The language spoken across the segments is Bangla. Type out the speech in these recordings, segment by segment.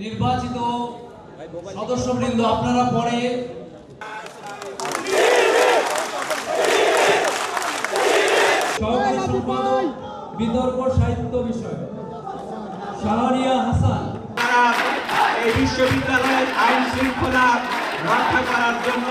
নির্বাচিত সদস্যবৃন্দ আপনারা পরে সহকারী সম্পাদক বিতর্ক সাহিত্য বিষয় শাহরিয়া হাসান এই বিশ্ববিদ্যালয়ের আইন শৃঙ্খলা রক্ষা করার জন্য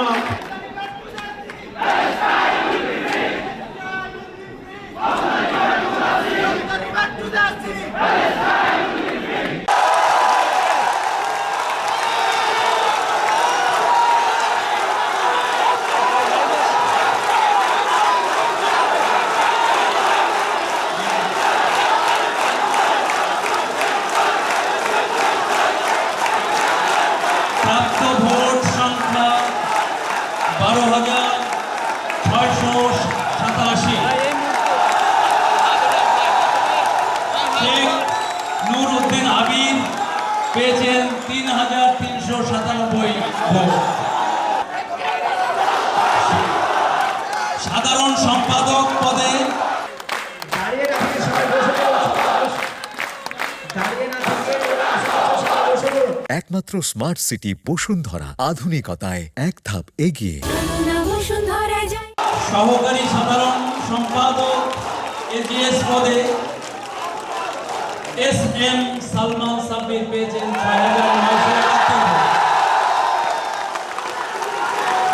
প্রাপ্ত ভোট সংখ্যা 12,687। শেখ নূর উদ্দিন আবিদ পেয়েছেন 3,397 ভোট। সাধারণ সম্পাদক পদে একমাত্র স্মার্ট সিটি বসুন্ধরা, আধুনিকতায় এক ধাপ এগিয়ে। সহকারী সাধারণ সম্পাদক এজিএস পদে এস.এম. সালমান সাব্বির পেয়েছেন 6,971 ভোট।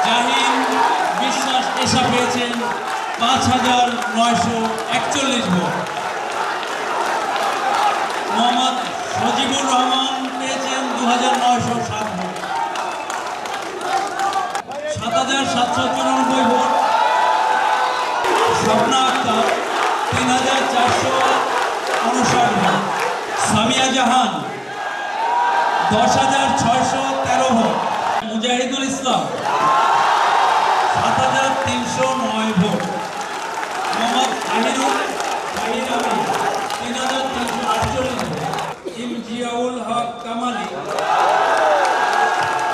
জাহিন বিশ্বাস এশা পেয়েছেন 5,941 ভোট। মোহাম্মদ সজিবুর রহমান পেয়েছেন 2,907 vote. 7,794 vote. Swapna Akter 3,459 vote. Samia Jahan 10,613 vote. Mujahidul Islam 7,309 vote. Mohammad Ahirul 3,348 vote. ইমজিয়াউল Haque Kamali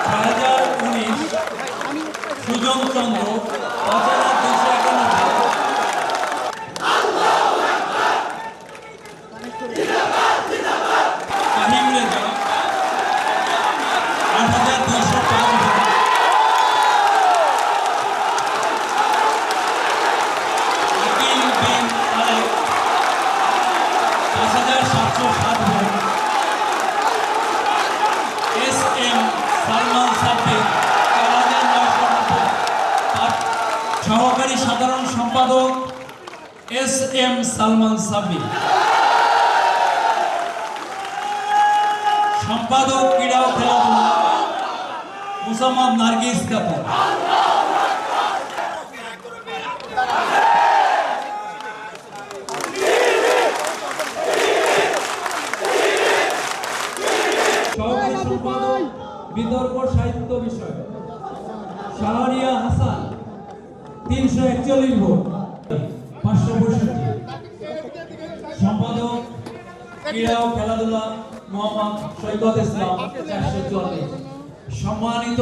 2019। Sujan Chandra 5,251 vote. Kahim Reza 8,205 vote. Akil Bin Tarek 5,707 vote. এস.এম. সালমান সাব্বির 4,990। সহকারী সাধারণ সম্পাদক এস.এম. সালমান সাব্বির। সম্পাদক ক্রীড়া ও খেলাধুলা মুসাম্মদ নার্গিস খাতুন। সহকারী সম্পাদক বিতর্ক সাহিত্য বিষয় শাহরিয়া হাসান 341 ভোট 565। সম্পাদক ক্রীড়া ও খেলাধুলা মোহাম্মদ সৈকত ইসলাম 444। সম্মানিত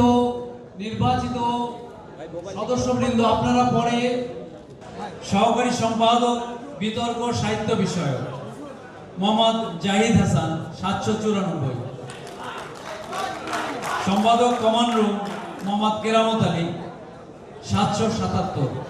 নির্বাচিত সদস্যবৃন্দ আপনারা পরে সহকারী সম্পাদক বিতর্ক সাহিত্য বিষয় মোহাম্মদ জাহিদ হাসান 794। সম্পাদক কমান্ড রুম মোহাম্মদ কেরামত আলী 777।